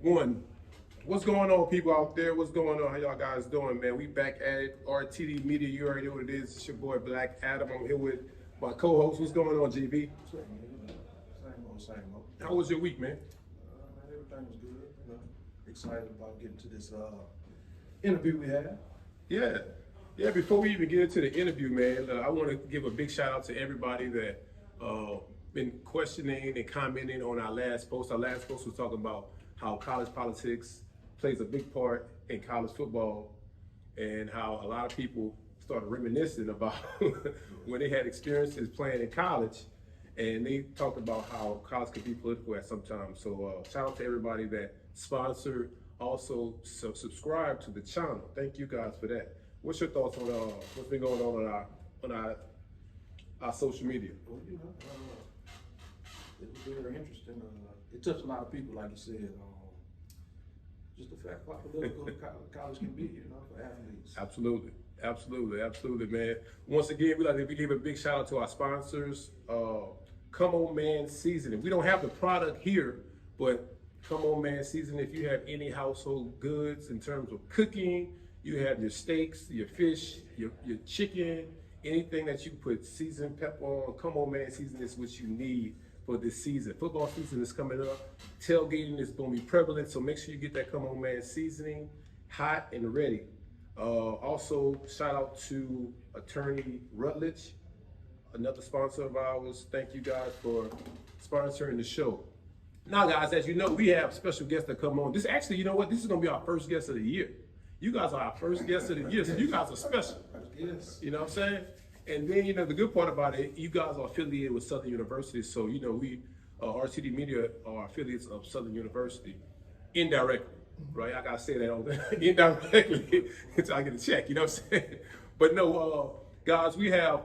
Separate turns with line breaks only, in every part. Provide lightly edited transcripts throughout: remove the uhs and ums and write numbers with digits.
One, what's going on, people out there? What's going on? How y'all guys doing, man? We back at it. RTD Media, you already know what it is. It's your boy Black Adam. I'm here with my co-host. What's going on, GB?
Same old.
How was your week, man?
Man, everything was good. You know, excited about getting to this interview we had.
Yeah. Before we even get into the interview, man, I want to give a big shout out to everybody that been questioning and commenting on our last post. Our last post was talking about how college politics plays a big part in college football, and how a lot of people started reminiscing about when they had experiences playing in college, and they talked about how college could be political at some time. So shout out to everybody that sponsored, also subscribe to the channel. Thank you guys for that. What's your thoughts on what's been going on our social media?
Well, you know, it was very interesting. It touched a lot of people, like you said. Just the fact how political college can be, you know, for athletes.
Absolutely, man. Once again, we give a big shout out to our sponsors. Come On Man Seasoning. We don't have the product here, but Come On Man Seasoning. If you have any household goods in terms of cooking, you have your steaks, your fish, your chicken, anything that you can put seasoned pepper on. Come On Man Seasoning is what you need for this season. Football season is coming up. Tailgating is going to be prevalent, so make sure you get that Come On Man Seasoning hot and ready. Also, shout out to Attorney Rutledge, another sponsor of ours. Thank you guys for sponsoring the show. Now, guys, as you know, we have special guests that come on. This actually, you know what? This is going to be our first guest of the year. You guys are our first guest of the year, so you guys are special.
Yes.
You know what I'm saying? And then, you know, the good part about it, you guys are affiliated with Southern University. So, you know, we, RTD Media, are affiliates of Southern University indirectly, right? I got to say that all the time, indirectly, until I get a check, you know what I'm saying? But no, guys, we have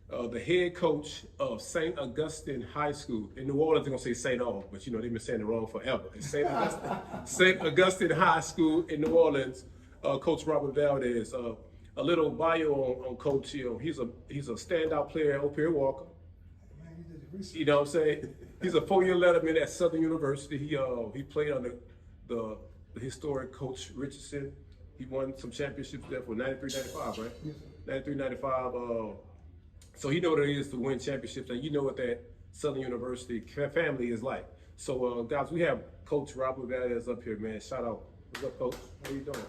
the head coach of St. Augustine High School. In New Orleans, they're going to say St. Aug, but, you know, they've been saying it wrong forever. It's St. Augustine, St. Augustine High School in New Orleans. Coach Robert Valdez. A little bio on Coach. You know, he's a standout player at O'Perry Walker. You know what I'm saying? He's a 4-year letterman at Southern University. He played under the historic Coach Richardson. He won some championships there for 93-95, right? Yes, 93-95. So he know what it is to win championships, and you know what that Southern University family is like. So guys, we have Coach Robert Valdez up here, man. Shout out. What's up, Coach? How you doing?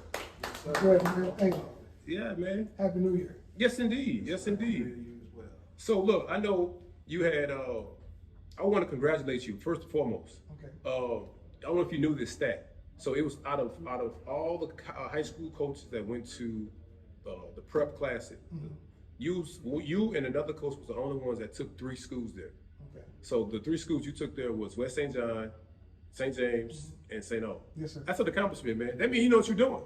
Good, man. Thank you.
Yeah, man.
Happy New Year.
Yes, indeed. Yes, indeed.
You as well.
So look, I know you had. I want to congratulate you first and foremost.
Okay.
I don't know if you knew this stat. So it was out of all the high school coaches that went to the prep classic. Mm-hmm. You and another coach was the only ones that took 3 schools there.
Okay.
So the 3 schools you took there was West St. John, St. James, and St. O.
Yes, sir.
That's an accomplishment, man. That means you know what you're doing.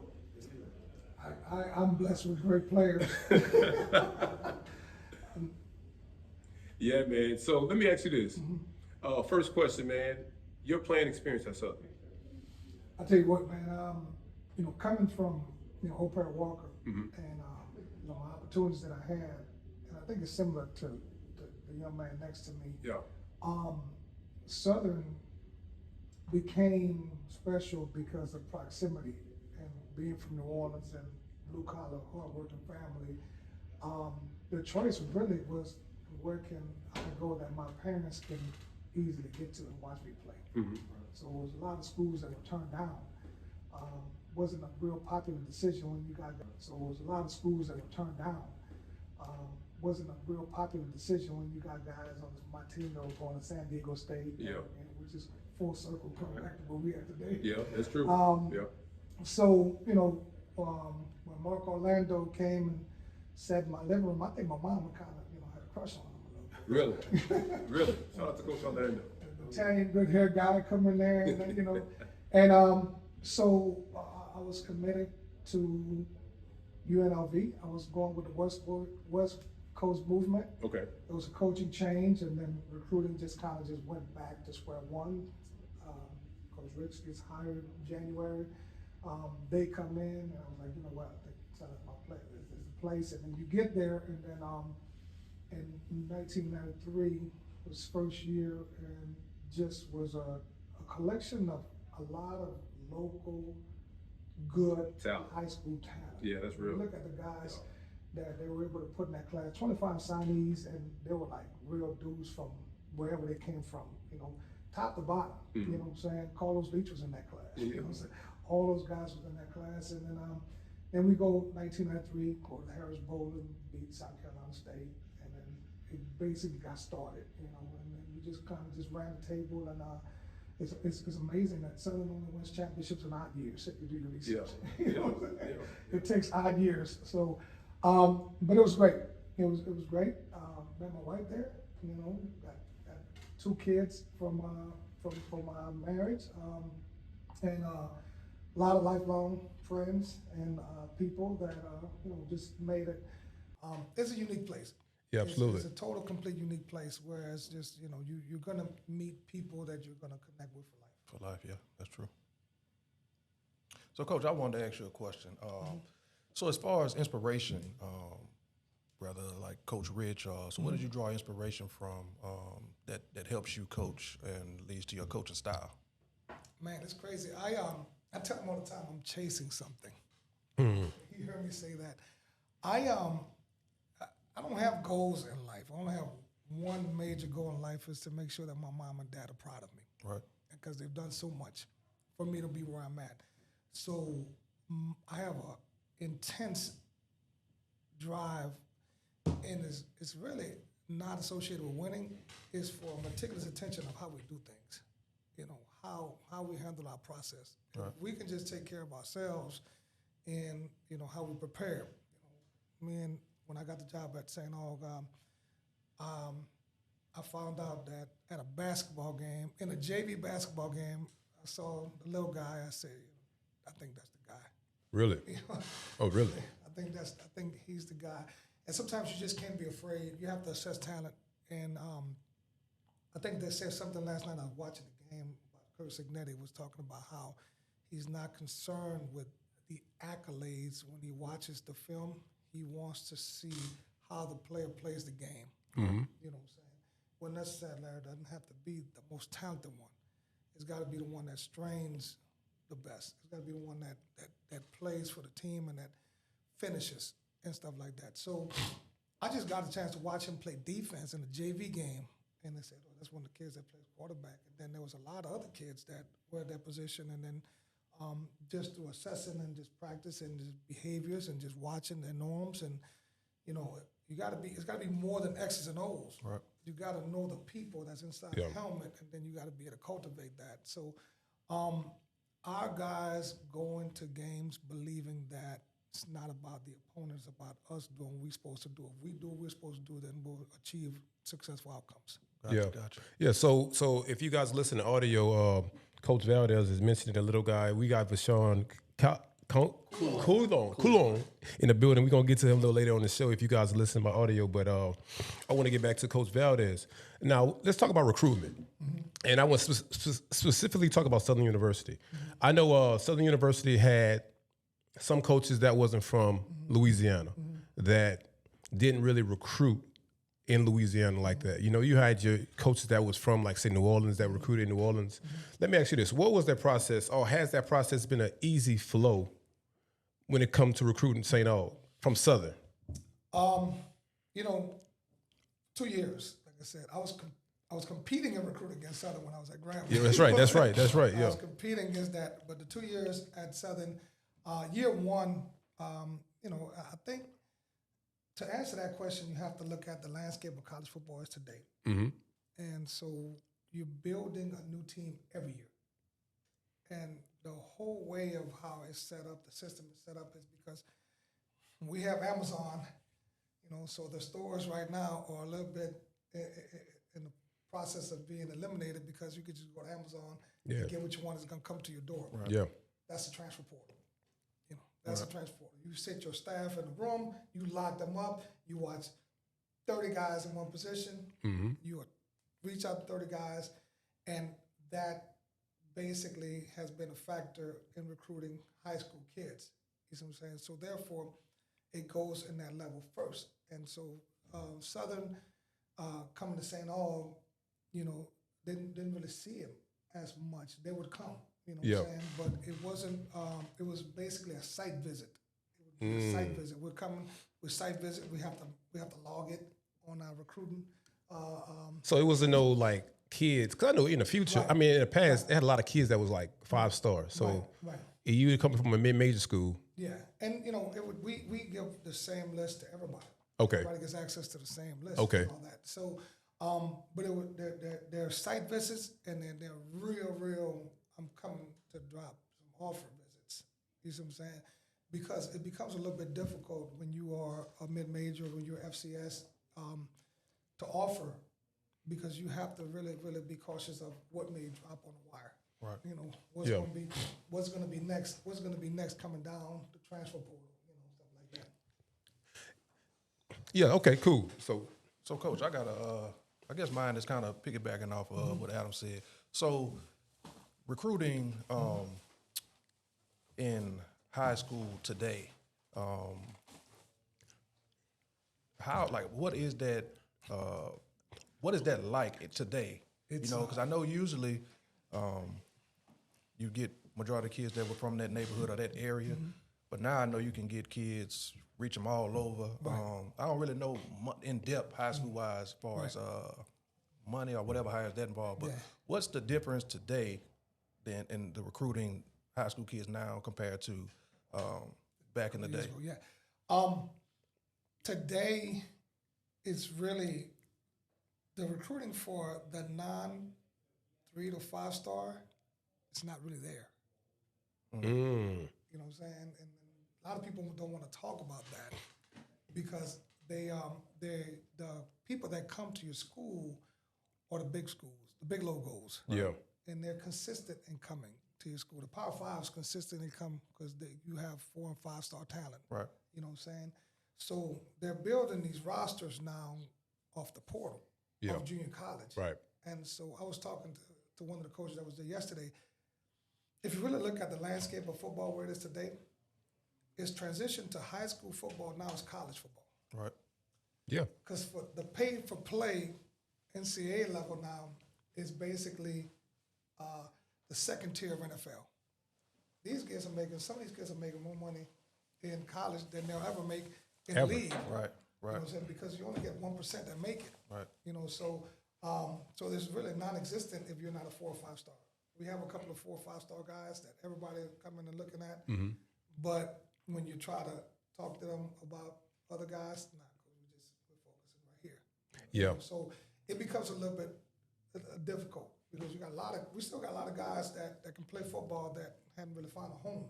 I'm blessed with great players.
Yeah, man. So let me ask you this. Mm-hmm. First question, man. Your playing experience at Southern.
I tell you what, man. You know, coming from O'Perry Walker, mm-hmm. and you know, my opportunities that I had, and I think it's similar to the young man next to me.
Yeah.
Southern became special because of proximity and being from New Orleans and blue collar, hardworking family. The choice really was where can I go that my parents can easily get to and watch me play. Mm-hmm. So it was a lot of schools that were turned down. Wasn't a real popular decision when you got there. So it was a lot of schools that were turned down. Wasn't a real popular decision when you got guys on my team that were going to San Diego State.
Yeah.
And which is full circle coming back to where we are today.
Yeah, that's true. Yeah.
So, you know, when Mark Orlando came and sat in my living room, I think my mom kind of, had a crush on him a little bit.
Really? Really? Shout out to Coach Orlando.
Italian good hair guy coming there, and and so I was committed to UNLV. I was going with the West Coast movement.
Okay.
It was a coaching change, and then recruiting just kind of went back to square one. Coach Rich gets hired in January. They come in, and I was like, you know what? I think that's my place. This is the place, and then you get there, and then in 1993 was first year, and just was a collection of a lot of local, good
Talent.
high school talent.
Yeah, that's
You
real.
look at the guys that they were able to put in that class, 25 signees, and they were like real dudes from wherever they came from, you know, top to bottom. You know what I'm saying? Carlos Leach was in that class. You know what I'm saying? All those guys was in that class, and then we go 1993, go to Harris Bowl and beat South Carolina State, and then it basically got started, you know, and then we just kind of just ran the table, and it's amazing that Southern only wins championships in odd years if you do your research.
Yeah.
You know what I'm saying?
Yeah.
It takes odd years, so, but it was great. It was great. Met my wife there, you know, got 2 kids from my marriage, and a lot of lifelong friends and people that you know, just made it. It's a unique place.
Yeah, absolutely.
It's a total, complete unique place. Whereas just, you know, you're gonna meet people that you're gonna connect with for life.
For life, yeah, that's true. So, Coach, I wanted to ask you a question. So, as far as inspiration, brother, like Coach Rich, so where did you draw inspiration from that helps you coach and leads to your coaching style?
Man, it's crazy. I tell them all the time I'm chasing something. You heard me say that. I don't have goals in life. I only have one major goal in life, is to make sure that my mom and dad are proud of me.
Right.
Because they've done so much for me to be where I'm at. So I have a intense drive, and it's really not associated with winning. It's for meticulous attention of how we do things. You know, how we handle our process.
Right.
If we can just take care of ourselves and, you know, how we prepare. You know, when I got the job at St. Aug, I found out that at a basketball game, in a JV basketball game, I saw the little guy. I said, I think that's the guy.
Really?
You know?
Oh, really?
I think he's the guy. And sometimes you just can't be afraid. You have to assess talent. And I think they said something last night. I was watching the game. Kurt Signetti was talking about how he's not concerned with the accolades when he watches the film. He wants to see how the player plays the game.
Mm-hmm.
You know what I'm saying? Well, necessarily, it doesn't have to be the most talented one. It's got to be the one that strains the best. It's got to be the one that plays for the team and that finishes and stuff like that. So I just got a chance to watch him play defense in a JV game, and they said, "Oh, that's one of the kids that plays quarterback." And then there was a lot of other kids that were at that position, and then just through assessing and just practice and just behaviors and just watching their norms, and you know, it's got to be more than X's and O's.
Right.
You got to know the people that's inside the helmet, and then you got to be able to cultivate that. So our guys go into games believing that it's not about the opponent, it's about us doing what we're supposed to do. If we do what we're supposed to do, then we'll achieve successful outcomes.
Gotcha.
Yeah, so if you guys listen to audio, Coach Valdez is mentioning the little guy. We got Vashan Kulon in the building. We're going to get to him a little later on the show if you guys listen by audio. But I want to get back to Coach Valdez. Now, let's talk about recruitment. Mm-hmm. And I want to specifically talk about Southern University. Mm-hmm. I know Southern University had some coaches that wasn't from Louisiana that didn't really recruit in Louisiana like that. You know, you had your coaches that was from, like, say, New Orleans, that recruited in New Orleans. Let me ask you this. What was that process, or has that process been an easy flow when it comes to recruiting St. Aug from Southern?
You know, 2 years, like I said, I was competing in recruiting against Southern when I was at Grambling.
Yeah, that's right.
I
Yeah.
was competing against that, but the 2 years at Southern, year one, you know, I think to answer that question, you have to look at the landscape of college football as today.
Mm-hmm.
And so you're building a new team every year. And the whole way of how it's set up, the system is set up, is because we have Amazon, you know, so the stores right now are a little bit in the process of being eliminated, because you could just go to Amazon and get what you want. It's going to come to your door.
Right.
Yeah.
That's a transfer portal. You know, that's a transfer portal. You sit your staff in a room, you lock them up, you watch 30 guys in one position, you reach out to 30 guys, and that basically has been a factor in recruiting high school kids. You see what I'm saying? So therefore, it goes in that level first. And so Southern coming to St. Aug, you know, didn't really see him as much. They would come, you know
Yeah.
what I'm saying? But it wasn't, it was basically a site visit. It would be a site visit. We're coming with site visit. We have to log it on our recruiting.
So it wasn't no like kids, because I know in the future,
Right.
I mean in the past, they had a lot of kids that was like 5 stars. So
Right.
if you coming from a mid-major school,
Yeah, and you know, we give the same list to everybody.
Okay.
Everybody gets access to the same list.
Okay.
And all that. So, but they're site visits, and then they're real. I'm coming to drop some offer visits. You see what I'm saying? Because it becomes a little bit difficult when you are a mid-major, when you're FCS, to offer, because you have to really be cautious of what may drop on the wire.
Right.
You know, what's
Yeah.
going to be next coming down the transfer portal, you know, stuff like that.
yeah, okay, cool.
So, Coach, I got I guess mine is kind of piggybacking off of what Adam said. So, recruiting in high school today, how, like, what is that like today?
It's,
You know, because I know usually you get majority of kids that were from that neighborhood or that area, but now I know you can get kids, reach them all over. I don't really know in depth high school wise as far as money or whatever has that involved. But
Yeah.
what's the difference today than in the recruiting high school kids now compared to back in the day?
Yeah. Today it's really the recruiting for the non-3 to 5 star. It's not really there. You know what I'm saying? And a lot of people don't want to talk about that because the people that come to your school are the big schools, the big logos.
Yeah.
And they're consistent in coming to your school. The Power 5 is consistent in come because you have 4 and 5 star talent.
Right.
You know what I'm saying? So they're building these rosters now off the portal of junior college.
Right.
And so I was talking to one of the coaches that was there yesterday. If you really look at the landscape of football where it is today, it's transitioned to high school football, now it's college football.
Right.
Yeah.
Because for the pay for play NCAA level now is basically the second tier of NFL. Some of these kids are making more money in college than they'll ever make in the league.
Right.
You know
Right.
what I'm saying? Because you only get 1% that make it.
Right.
You know, so there's really non-existent if you're not a 4 or 5 star. We have a couple of 4 or 5 star guys that everybody coming and looking at, but when you try to talk to them about other guys, nah, because we're focusing right here.
Yeah.
So it becomes a little bit difficult because we still got a lot of guys that can play football that haven't really found a home.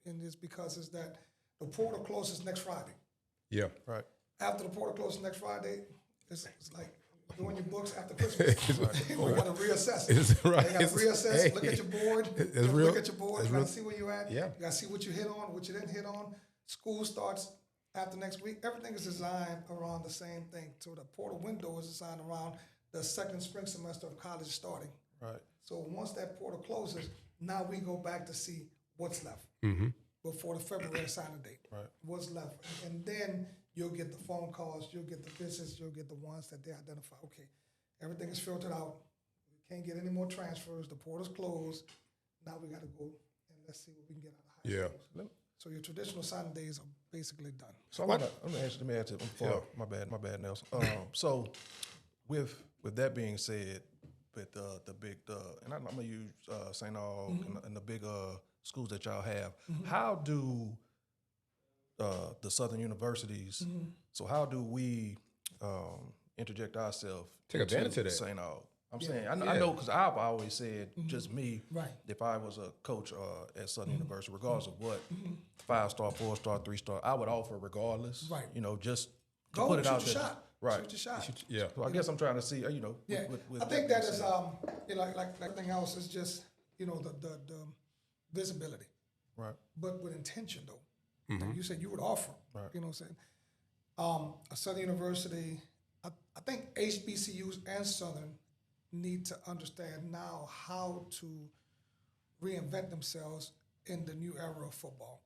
And it's because it's that the portal closes next Friday.
Yeah.
Right.
After the portal closes next Friday, it's like doing your books after Christmas. We got to reassess it.
It's right.
You got to reassess. Look at your board.
It's real.
Look at your board.
It's
You got
real.
to see where you're at.
Yeah.
You got to see what you hit on, what you didn't hit on. School starts after next week. Everything is designed around the same thing. So the portal window is designed around the second spring semester of college starting.
Right.
So once that portal closes, now we go back to see what's left before the February signing date.
Right.
What's left, and then you'll get the phone calls, you'll get the visits, you'll get the ones that they identify. Okay, everything is filtered out. We can't get any more transfers. The portal's closed. Now we got to go and let's see what we can get out of high schools. So your traditional signing days are basically done.
So let me ask you before, my bad, Nelson. So with that being said, with the big, and I'm gonna use St. Aug and the big schools that y'all have, how do the Southern universities, so how do we interject ourselves?
Take advantage of that.
St. Aug. I'm saying, I know, because I've always said, just me,
Right.
if I was a coach at Southern University, regardless of what, 5 star, 4 star, 3 star, I would offer regardless.
Right.
You know, just to
Go
put it
shoot
out
your
there.
shot.
Right.
Shoot your shot.
Yeah.
So I guess I'm trying to see, you know,
Yeah,
with
I think that is
being
like everything else is just the visibility,
right.
but with intention though. Like you said you would offer.
Right.
You know what I'm saying? A Southern University, I think HBCUs and Southern need to understand now how to reinvent themselves in the new era of football.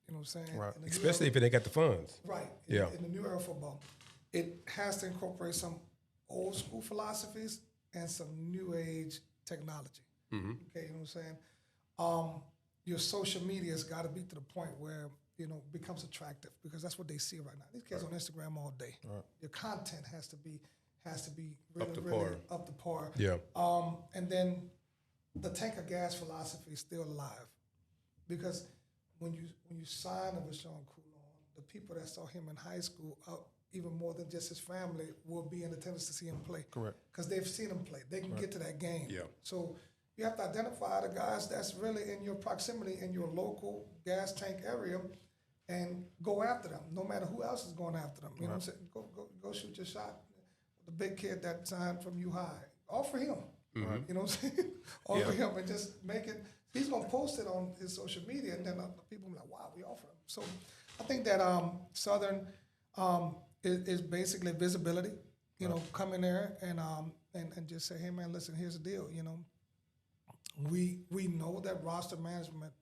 You know what I'm saying?
Right.
In the new
Especially
era-
if they got the funds.
Right.
Yeah.
In the new era of football, it has to incorporate some old school philosophies and some new age technology.
Mm-hmm.
Okay, you know what I'm saying? Your social media has got to be to the point where, you know, becomes attractive because that's what they see right now. These kids on Instagram all day.
Right.
Your content has to be really,
Up to
really
par.
up to par.
Yeah.
And then the tank of gas philosophy is still alive because when you sign a Vashan Kulon, the people that saw him in high school, even more than just his family, will be in attendance to see him play.
Correct.
Because they've seen him play. They can get to that game.
Yeah.
So you have to identify the guys that's really in your proximity, in your local gas tank area, and go after them, no matter who else is going after them. You know what I'm saying? Go shoot your shot. The big kid that signed from U High, offer him.
Mm-hmm.
You know what I'm saying? Offer him and just make it. He's gonna post it on his social media, and then people will be like, "Wow, we offer him." So I think that Southern is basically visibility. You know, come in there and just say, "Hey, man, listen, here's the deal." You know, we know that roster management,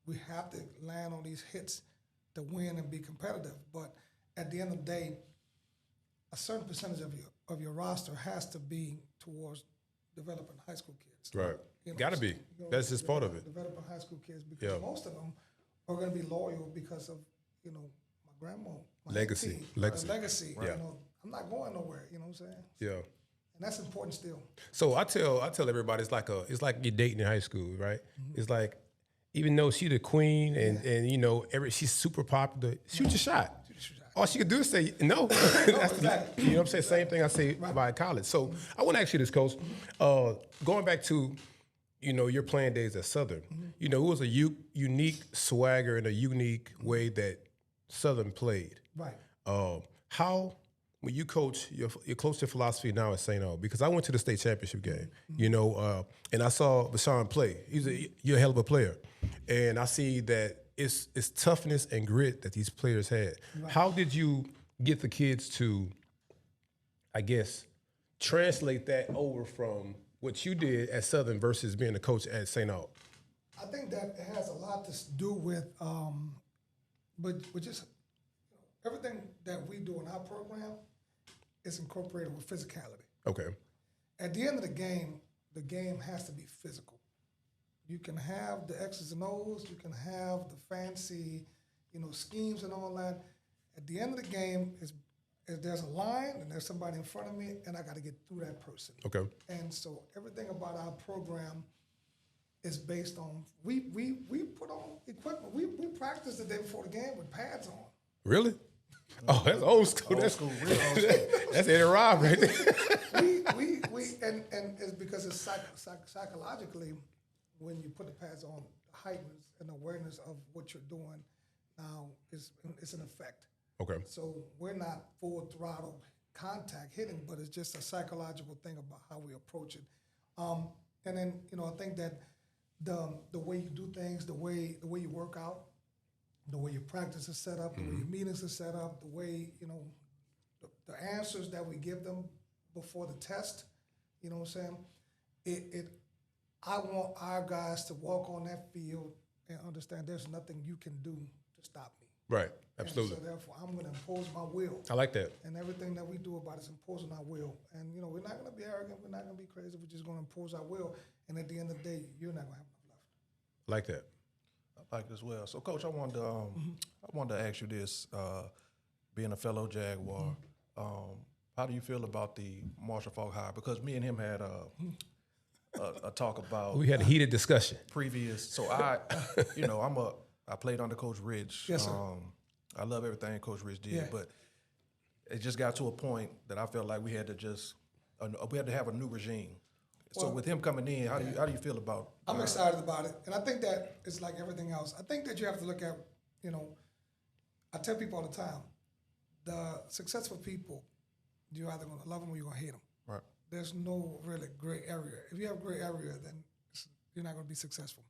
we have to land on these hits to win and be competitive. But at the end of the day, a certain percentage of your roster has to be towards developing high school kids.
Right.
You know,
Gotta be.
you know,
That's just part of it.
Developing high school kids because most of them are going to be loyal because of, you know, my grandma, my
Legacy.
auntie,
Legacy.
legacy.
Yeah.
You know, I'm not going nowhere. You know what I'm saying?
Yeah.
And that's important still.
So I tell everybody it's like you're dating in high school, right?
Mm-hmm.
It's like even though she's the queen and you know she's super popular, shoot your shot. All she could do is say no.
Exactly.
You know what I'm saying? Same thing I say about college. So I want to ask you this, Coach. Going back to, you know, your playing days at Southern, you know, it was a unique swagger and a unique way that Southern played.
Right.
How, when you coach, you're close to philosophy now at St. O, because I went to the state championship game, you know, and I saw Vashon play. You're a hell of a player. And I see that it's toughness and grit that these players had. Right. How did you get the kids to, I guess, translate that over from what you did at Southern versus being a coach at St. O?
I think that it has a lot to do with, but just everything that we do in our program is incorporated with physicality.
Okay.
At the end of the game has to be physical. You can have the X's and O's, you can have the fancy, you know, schemes and all that. At the end of the game, is there's a line and there's somebody in front of me, and I got to get through that person.
Okay.
And so everything about our program is based on we put on equipment. We practice the day before the game with pads on.
Really? Oh, that's old school. That's cool. That's Eddie Rob right there.
And it's because it's psychologically, when you put the pads on, heightens an awareness of what you're doing now is an effect.
Okay.
So we're not full throttle contact hitting, but it's just a psychological thing about how we approach it. And then, you know, I think that the way you do things, the way you work out, the way your practice is set up, the way your meetings are set up, the way, you know, the answers that we give them before the test, you know what I'm saying? I want our guys to walk on that field and understand there's nothing you can do to stop me.
Right, absolutely.
And so therefore, I'm going to impose my will.
I like that.
And everything that we do about it is imposing our will. And, you know, we're not going to be arrogant. We're not going to be crazy. We're just going to impose our will. And at the end of the day, you're not going to have enough left.
Like that.
Mm-hmm.
I like it as well. So, Coach, I wanted to ask you this. Being a fellow Jaguar, how do you feel about the Marshall Faulk hire? Because me and him had a talk about.
We had a heated discussion.
Previous. So I played under Coach Rich.
Yes, sir.
I love everything Coach Rich did,
Yeah.
but it just got to a point that I felt like we had to have a new regime. So
Well,
with him coming in, how do you feel about?
I'm excited about it. And I think that it's like everything else. I think that you have to look at, you know, I tell people all the time, the successful people, you're either going to love them or you're going to hate them.
Right.
There's no really gray area. If you have gray area, then you're not going to be successful.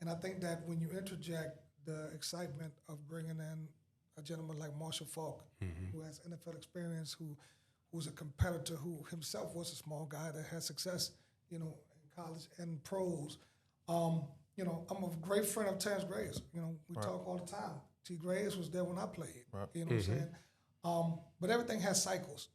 And I think that when you interject the excitement of bringing in a gentleman like Marshall Faulk, who has NFL experience, who's a competitor, who himself was a small guy that had success, you know, in college and pros. You know, I'm a great friend of Terrence Graves. You know, we talk all the time. T. Graves was there when I played.
Right.
You know what I'm saying? But everything has cycles.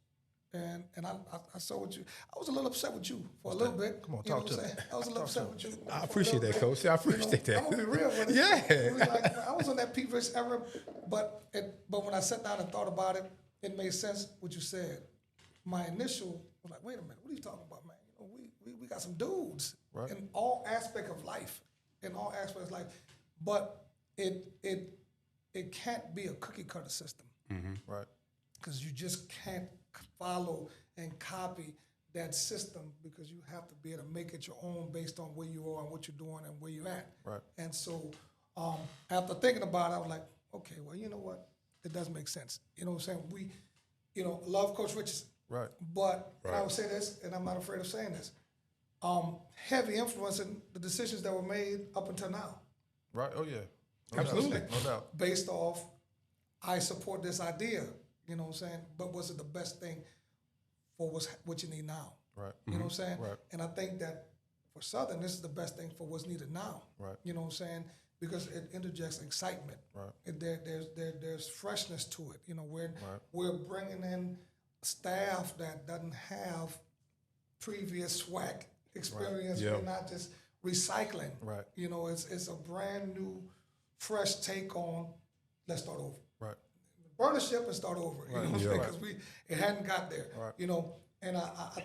And I saw what you. I was a little upset with you for a little bit.
Come on,
you know
talk
what
to
I'm
me.
saying? I was a little upset with you.
I
for a
appreciate
little
that,
bit.
Coach. I appreciate that.
I'm gonna be real with it.
Yeah.
It was like, I was on that P-Rich era, but when I sat down and thought about it, it made sense what you said. My initial was like, wait a minute, what are you talking about, man? You know, we got some dudes
Right.
in all aspects of life, but it can't be a cookie cutter system.
Right.
Because you just can't follow and copy that system, because you have to be able to make it your own based on where you are and what you're doing and where you're at.
Right.
And so after thinking about it, I was like, okay, well, you know what? It does make sense. You know what I'm saying? We, love Coach Richardson.
Right.
But and I would say this, and I'm not afraid of saying this, heavy influence in the decisions that were made up until now.
Right. Oh yeah. No
Absolutely.
doubt. No doubt.
Based off, I support this idea, you know what I'm saying? But was it the best thing for what you need now?
Right.
You know what I'm saying?
Right.
And I think that for Southern, this is the best thing for what's needed now.
Right.
You know what I'm saying? Because it interjects excitement.
Right.
There's freshness to it. You know, we're bringing in staff that doesn't have previous SWAC experience.
Yeah.
We're not just recycling.
Right.
You know, it's a brand new, fresh take on. Let's start over.
Right.
Burn the ship and start over. You know what I'm saying?
Right.
Because it hadn't got there.
Right.
You know, and I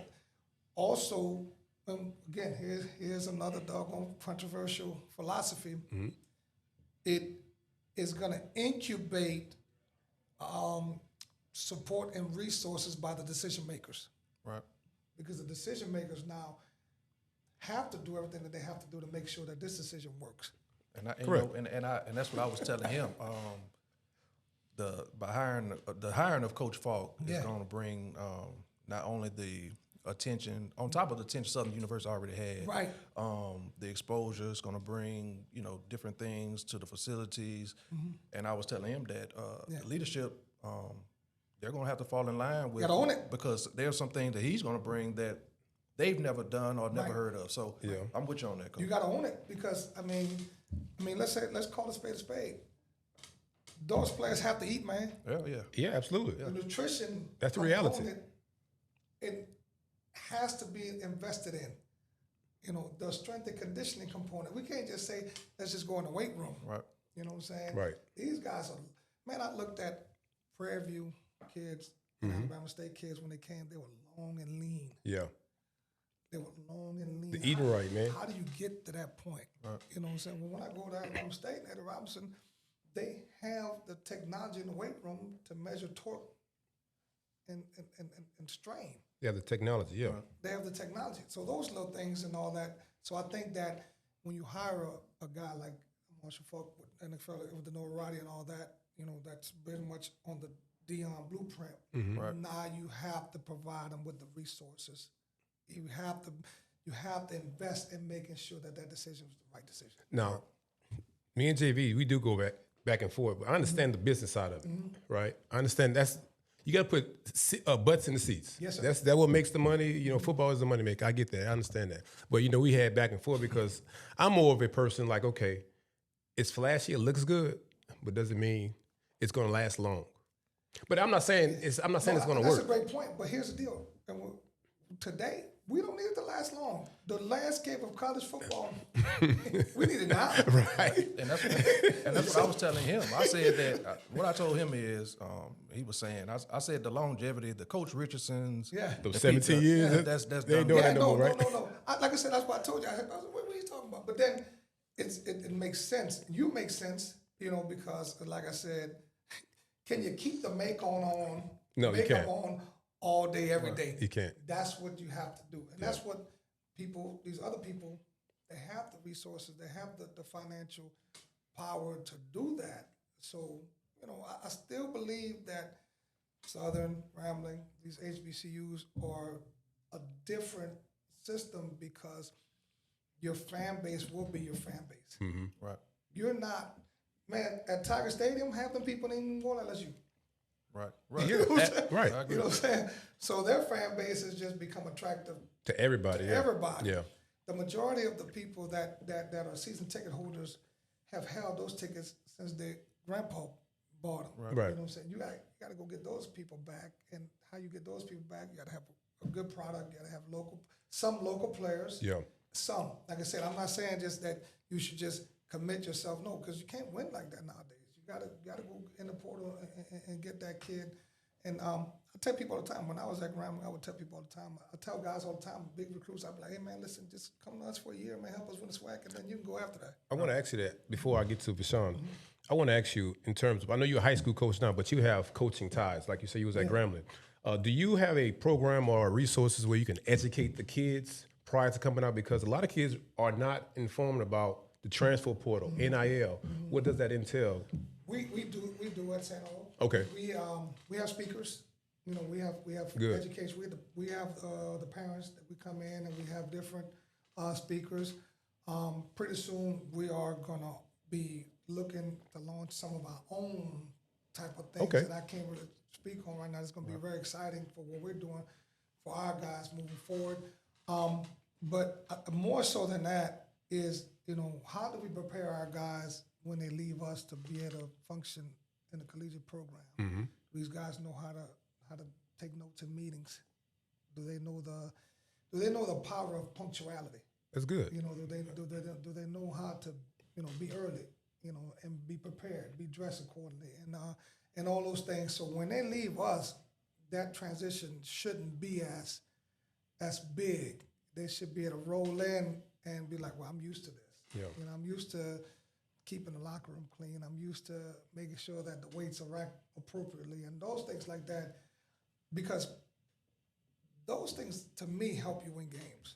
also, again, here's another doggone controversial philosophy. It is going to incubate support and resources by the decision makers,
Right.
because the decision makers now have to do everything that they have to do to make sure that this decision works.
And I, and, you
Correct.
know, and that's what I was telling him. The hiring of Coach Falk is
Yeah.
going to bring not only the attention on top of the attention Southern University already had.
Right.
The exposure is going to bring different things to the facilities, and I was telling him that leadership. They're going to have to fall in line with
Gotta own it.
because there's some things that he's going to bring that they've never done or never heard of. So
Yeah.
I'm with you on that, Coach.
You got to own it, because I mean, let's call a spade a spade. Those players have to eat, man.
Yeah.
Yeah, absolutely.
The nutrition
That's the reality.
component, it has to be invested in. You know, the strength and conditioning component. We can't just say, let's just go in the weight room.
Right.
You know what I'm saying?
Right.
These guys are, man, I looked at Prairie View kids and Alabama State kids when they came, they were long and lean.
Yeah.
They were long and lean.
The eating right, man.
How do you get to that point? You know what I'm saying? Well, when I go to Alabama State and Eddie Robinson, they have the technology in the weight room to measure torque and strain.
Yeah, the technology, yeah.
They have the technology. So those little things and all that. So I think that when you hire a guy like Marshall Falk with NFL with the notoriety and all that, that's very much on the Dion blueprint.
Right.
Now you have to provide them with the resources. You have to invest in making sure that decision was the right decision.
Now, me and JV, we do go back and forth, but I understand the business side of it, right? I understand you got to put butts in the seats.
Yes, sir.
That's what makes the money. Football is the money maker. I get that. I understand that. But we had back and forth because I'm more of a person like, okay, it's flashy, it looks good, but doesn't mean it's going to last long. But I'm not saying it's going to work.
That's a great point. But here's the deal. And today, we don't need it to last long. The landscape of college football, we need it now.
Right.
And that's what I was telling him. I said that what I told him is he was saying I said the longevity, the Coach Richardsons,
Yeah.
Those 17 years,
that's
they ain't
done.
doing
Yeah,
that no more, right?
No. Like I said, that's what I told you. I was like, what are you talking about? But then it makes sense. You make sense, because like I said, can you keep the makeup on?
No, you
makeup
can't.
on all day, every day.
You can't.
That's what you have to do. And that's what these other people, they have the resources, they have the financial power to do that. So, I still believe that Southern, Rambling, these HBCUs are a different system because your fan base will be your fan base.
Right.
You're not, man, at Tiger Stadium, half the people ain't even going to LSU.
Right.
You know what I'm saying?
Right.
I agree.
You know what I'm saying? So their fan base has just become attractive
To everybody,
to
yeah.
everybody.
Yeah.
The majority of the people that are season ticket holders have held those tickets since their grandpa bought them.
Right.
You know what I'm saying? You got you got to go get those people back. And how you get those people back, you got to have a good product. You got to have some local players.
Yeah.
Some, like I said, I'm not saying just that you should just commit yourself. No, because you can't win like that nowadays. You gotta go in the portal and get that kid. And I tell people all the time, when I was at Grambling, I would tell people all the time, I tell guys all the time, big recruits, I'd be like, hey man, listen, just come to us for a year, man, help us win the SWAC, and then you can go after that.
I want to ask you that before I get to Vashon. I want to ask you in terms of, I know you're a high school coach now, but you have coaching ties. Like you say, you was at Grambling. Do you have a program or resources where you can educate the kids prior to coming out? Because a lot of kids are not informed about the transfer portal, NIL. What does that entail?
We do at St. O.
Okay.
We have speakers. You know, we have
Good.
education. We have the parents that we come in, and we have different speakers. Pretty soon we are gonna be looking to launch some of our own type of things that I can't really speak on right now. It's gonna be very exciting for what we're doing for our guys moving forward. But more so than that is, you know, how do we prepare our guys when they leave us to be able to function in the collegiate program? These guys know how to take notes in meetings. Do they know the power of punctuality?
That's good.
You know, do they know how to, you know, be early, you know, and be prepared, be dressed accordingly, and all those things. So when they leave us, that transition shouldn't be as big. They should be able to roll in and be like, well, I'm used to this.
Yeah.
You know, I'm used to keeping the locker room clean. I'm used to making sure that the weights are racked appropriately and those things like that, because those things to me help you win games.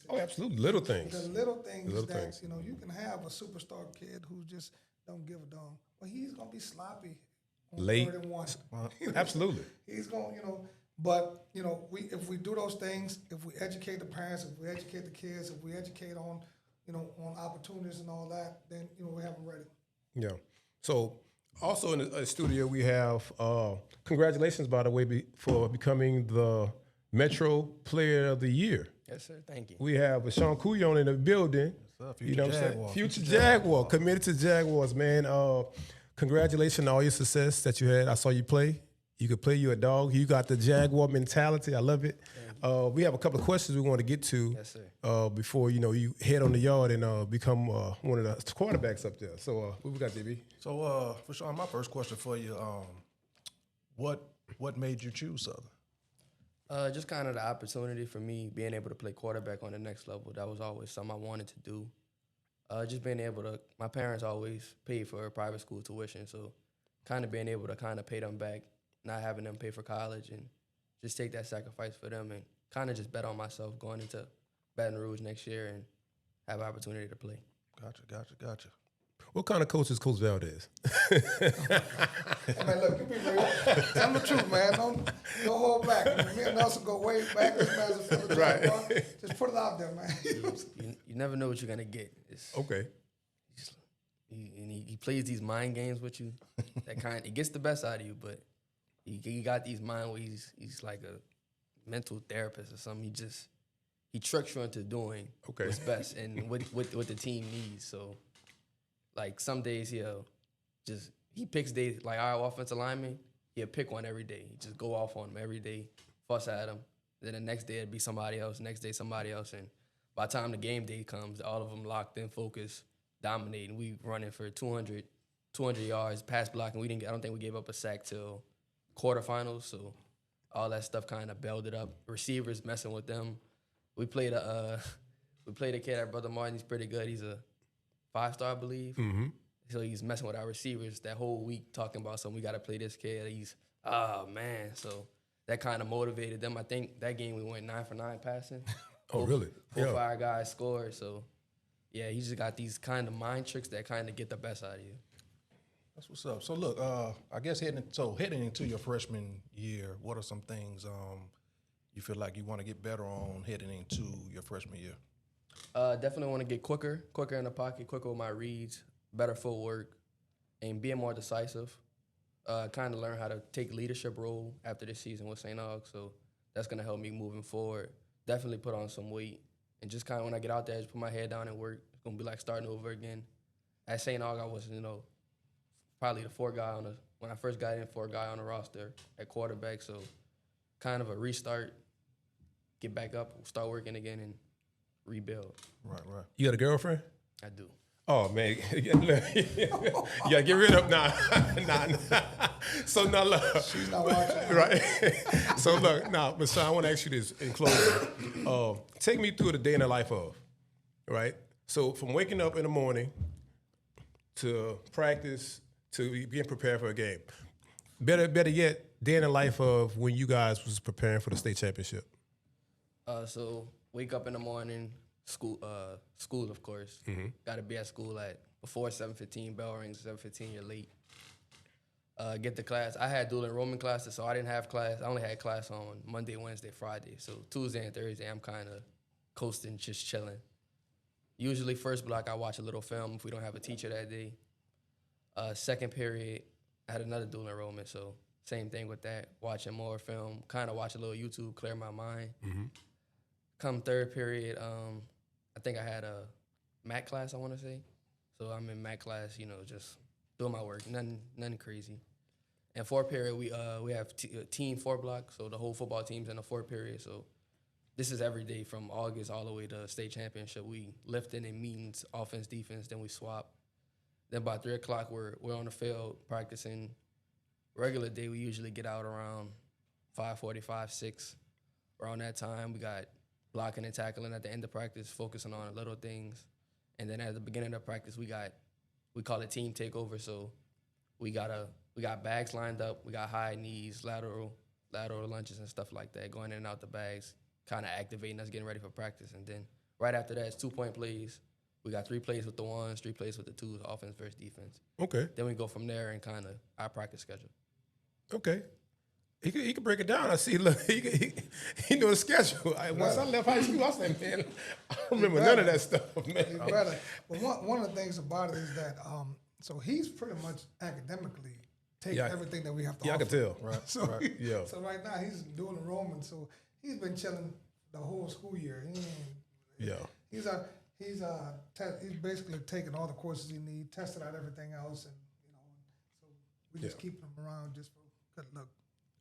Oh, absolutely. Little things.
The little things
Little
that,
things.
you know, you can have a superstar kid who just don't give a damn. Well, he's going to be sloppy on
Late.
3rd and 1.
Absolutely.
He's going, you know, but, you know, if we do those things, if we educate the parents, if we educate the kids, if we educate on, you know, on opportunities and all that, then, you know, we have them ready.
Yeah. So also in the studio we have, congratulations, by the way, for becoming the Metro Player of the Year.
Yes, sir. Thank you.
We have Vashan Kulon in the building.
Future
You know what I'm saying?
Jaguar.
Future Jaguar, committed to Jaguars, man. Congratulations on all your success that you had. I saw you play. You could play, you a dog. You got the Jaguar mentality. I love it. We have a couple of questions we want to get to
Yes, sir.
before, you know, you head on the yard and become one of the quarterbacks up there. So what we got, JB?
So, Vashon, my first question for you, what made you choose Southern?
Just kind of the opportunity for me being able to play quarterback on the next level. That was always something I wanted to do. Just being able to, my parents always paid for private school tuition, so kind of being able to kind of pay them back, not having them pay for college, and just take that sacrifice for them and kind of just bet on myself going into Baton Rouge next year and have an opportunity to play.
Gotcha.
What kind of coach is Coach Valdez?
Hey, man, look, you be real. Tell the truth, man. Don't hold back. Me and Nelson go way back. This man's a fellow Jaguar. Just put it out there, man.
You never know what you're gonna get.
Okay.
He plays these mind games with you. It gets the best out of you, but he got these mind where he's like a mental therapist or something. He tricks you into doing what's best and what the team needs. So, like some days he picks days like our offensive lineman. He'll pick one every day. He just go off on him every day, fuss at him. Then the next day it'd be somebody else. Next day somebody else. And by the time the game day comes, all of them locked in, focused, dominating. We running for 200 yards, pass blocking. I don't think we gave up a sack till quarterfinals. So all that stuff kind of built it up. Receivers messing with them. We played a kid at Brother Martin. He's pretty good. He's a 5-star, I believe.
Mm-hmm.
So he's messing with our receivers that whole week, talking about something. We got to play this kid. Oh man. So that kind of motivated them. I think that game we went 9 for 9 passing.
Oh, really?
4 or 5 guys scored. So yeah, he just got these kind of mind tricks that kind of get the best out of you.
That's what's up. So look, I guess heading into your freshman year, what are some things you feel like you want to get better on heading into your freshman year?
Definitely want to get quicker in the pocket, quicker with my reads, better footwork, and being more decisive. Kind of learn how to take leadership role after this season with St. Aug, so that's going to help me moving forward. Definitely put on some weight, and just kind of when I get out there, just put my head down and work. It's going to be like starting over again. At St. Aug, I was, probably the 4th guy when I first got in, 4 guy on the roster at quarterback. So kind of a restart, get back up, start working again, and rebuild.
Right.
You got a girlfriend?
I do.
Oh man, you gotta get rid of nah. So now look,
She's not watching.
right? So look, now, Vashan, I want to ask you this in closing. Take me through the day in the life of, right? So from waking up in the morning to practice to being prepared for a game. Better yet, day in the life of when you guys was preparing for the state championship.
So wake up in the morning, school of course. Got to be at school at before 7:15. Bell rings 7:15. You're late. Get to class. I had dual enrollment classes, so I didn't have class. I only had class on Monday, Wednesday, Friday. So Tuesday and Thursday, I'm kind of coasting, just chilling. Usually first block, I watch a little film if we don't have a teacher that day. Second period, I had another dual enrollment, so same thing with that. Watching more film, kind of watch a little YouTube, clear my mind. Come third period, I think I had a math class, I want to say. So I'm in math class, just doing my work, nothing crazy. And fourth period, we have team 4 block, so the whole football team's in the fourth period. So this is every day from August all the way to state championship. We lifting in meetings, offense, defense, then we swap. Then by 3 o'clock, we're on the field practicing. Regular day, we usually get out around 5:45, 6. Around that time, we got blocking and tackling at the end of practice, focusing on little things. And then at the beginning of practice, we call it team takeover. So we got bags lined up. We got high knees, lateral lunges and stuff like that, going in and out the bags, kind of activating us, getting ready for practice. And then right after that, it's 2-point plays. We got 3 plays with the 1s, 3 plays with the 2s, offense versus defense.
Okay.
Then we go from there and kind of our practice schedule.
Okay. He could break it down. I see. Look, he know the schedule. Once I left high school, I said, man, I don't remember none of that stuff, man.
It's better. But one of the things about it is that so he's pretty much academically taking everything that we have to offer.
I can tell.
Right. So so right now he's doing enrollment. So he's been chilling the whole school year. He's basically taking all the courses he needs, tested out everything else, and so we just keeping him around just for good luck.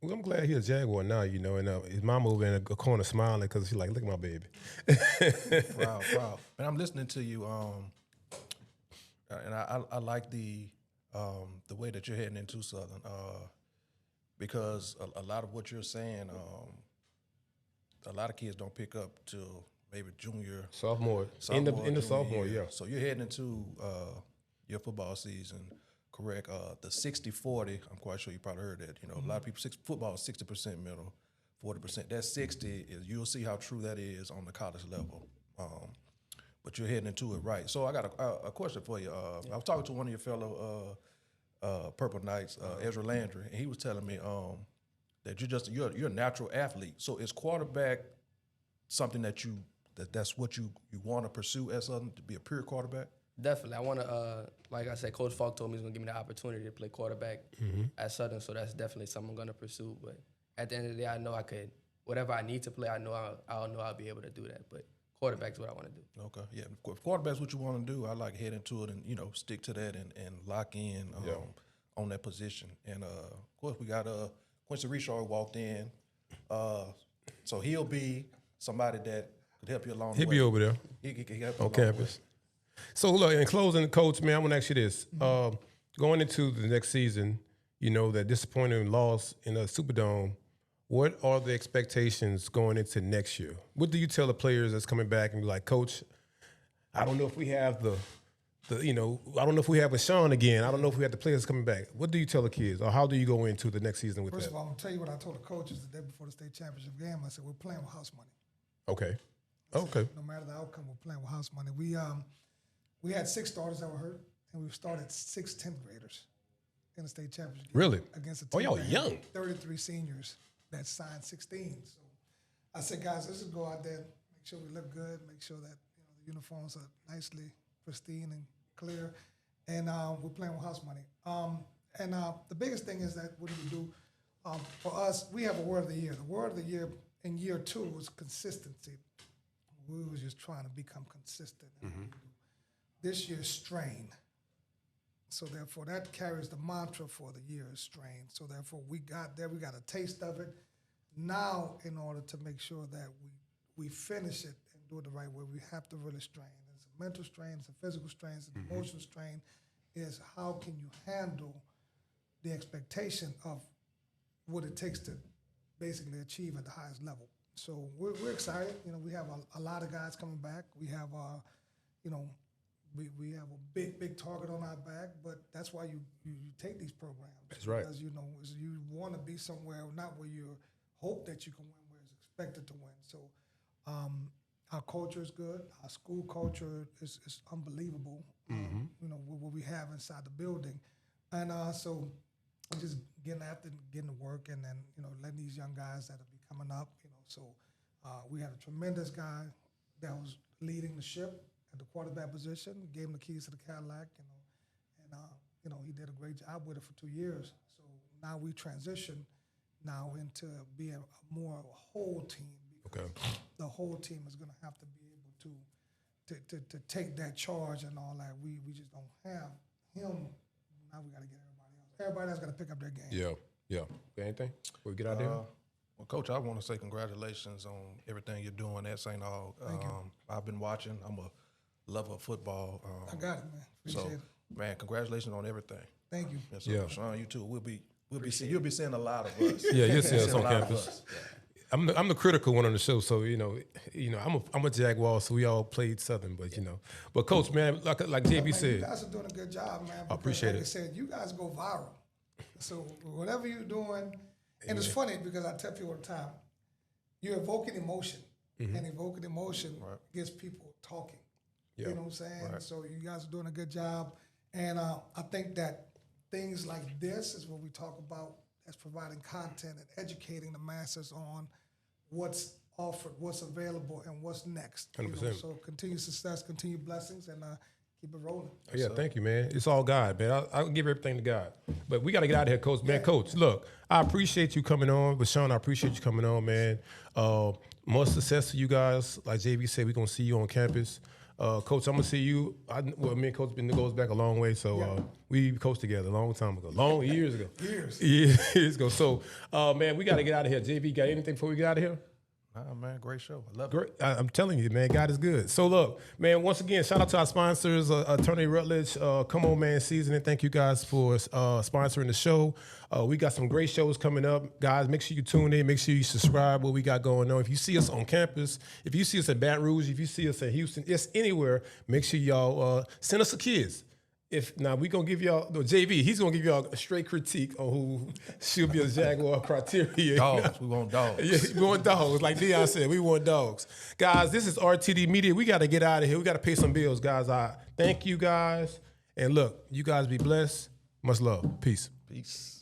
Well, I'm glad he's a Jaguar now, and his mom over in a corner smiling because she's like, look at my baby.
Wow. And I'm listening to you, and I like the way that you're heading into Southern, because a lot of what you're saying, a lot of kids don't pick up till maybe
sophomore, end of sophomore,
year.
yeah.
So you're heading into your football season. Correct. The 60-40, I'm quite sure you probably heard that. A lot of people, football is 60% middle, 40%. That 60 you'll see how true that is on the college level. But you're heading into it right. So I got a question for you. I was talking to one of your fellow Purple Knights, Ezra Landry, and he was telling me that you're a natural athlete. So is quarterback something that's what you want to pursue as Southern, to be a pure quarterback?
Definitely. I want to, like I said, Coach Falk told me he's going to give me the opportunity to play quarterback at Southern, so that's definitely something I'm going to pursue. But at the end of the day, I know I could, whatever I need to play, I know I'll be able to do that. But quarterback's what I want to do.
Okay, yeah. If quarterback's what you want to do, I like head into it and, stick to that and lock in on that position. And, of course, we got Quincy Richard walked in. So he'll be somebody that could help you along the way.
He'll be over there
He help you
on campus. So, look, in closing, Coach, man, I want to ask you this. Going into the next season, that disappointing loss in the Superdome, what are the expectations going into next year? What do you tell the players that's coming back and be like, Coach, I don't know if we have I don't know if we have Vashon again. I don't know if we have the players coming back. What do you tell the kids, or how do you go into the next season with that?
First of all, I'm going to tell you what I told the coaches the day before the state championship game. I said, we're playing with house money.
Okay. Okay.
No matter the outcome, we're playing with house money. We had 6 starters that were hurt, and we've started 6 10th graders in the state championship game.
Really?
Against a team
y'all
that had
young.
33 seniors that signed 16. So I said, guys, let's just go out there, make sure we look good, make sure that the uniforms are nicely pristine and clear, and we're playing with house money. And the biggest thing is that what do you do? For us, we have a word of the year. The word of the year in year 2 was consistency. We was just trying to become consistent. This year, strain. So therefore, that carries the mantra for the year is strain. So therefore, we got there, we got a taste of it. Now, in order to make sure that we finish it and do it the right way, we have to really strain. It's a mental strain, it's a physical strain, it's an emotional strain. Is how can you handle the expectation of what it takes to basically achieve at the highest level. So we're excited. You know, we have a lot of guys coming back. We have, you know, we have a big target on our back, but that's why you take these programs.
That's right.
Because, you know, you want to be somewhere, not where you hope that you can win, where it's expected to win. So our culture is good. Our school culture is unbelievable, you know, what we have inside the building. And so just getting after getting to work and then, you know, letting these young guys that will be coming up, you know. So we had a tremendous guy that was leading the ship at the quarterback position, gave him the keys to the Cadillac, you know, and, you know, he did a great job with it for 2 years. So now we transition now into being a more whole team.
Okay.
The whole team is going to have to be able to take that charge and all that. We just don't have him. Now we got to get everybody else. Everybody else got to pick up their game.
Yeah. Anything? Before we get out there?
Well, Coach, I want to say congratulations on everything you're doing at St. Aug. I've been watching. I'm a lover of football.
I got it, man. Appreciate it.
Man, congratulations on everything.
Thank you.
Yes, sir. Sean, you too. You'll be seeing a lot of us.
Yeah, you'll see us
a
on
lot of
campus.
us. Yeah.
I'm the critical one on the show, so you know, I'm a Jaguar, so we all played Southern, but you know, but Coach, man, like JB
You
said,
guys are doing a good job, man.
I appreciate
like
it.
I said, you guys go viral. So whatever you're doing, and it's funny because I tell people all the time, you're evoking emotion, and evoking emotion gets people talking.
Yeah.
You know what I'm saying?
Right.
So you guys are doing a good job, and I think that things like this is what we talk about as providing content and educating the masses on what's offered, what's available, and what's next.
100%.
So continued success, continued blessings, and keep it rolling.
Yeah, thank you, man. It's all God, man. I'll give everything to God. But we got to get out of here, Coach. Man, Coach, look, I appreciate you coming on. Vashon, I appreciate you coming on, man. More success to you guys. Like JV said, we're going to see you on campus. Coach, I'm going to see you. Me and Coach goes back a long way. So we coached together a long time ago. Years ago. Years ago. So, man, we got to get out of here. JV, got anything before we get out of here?
Nah, man, great show. I love
Great.
it.
I'm telling you, man, God is good. So look, man, once again, shout out to our sponsors, Attorney Rutledge, Come On Man Seasoning. Thank you guys for sponsoring the show. We got some great shows coming up. Guys, make sure you tune in. Make sure you subscribe what we got going on. If you see us on campus, if you see us in Baton Rouge, if you see us in Houston, just anywhere, make sure y'all send us the kids. We gonna give y'all JV. He's gonna give y'all a straight critique on who should be a Jaguar criteria.
Dogs. We want dogs.
Yeah, we want dogs. Like Dion said, we want dogs. Guys, this is RTD Media. We got to get out of here. We got to pay some bills, guys. I thank you guys. And look, you guys be blessed. Much love. Peace.
Peace.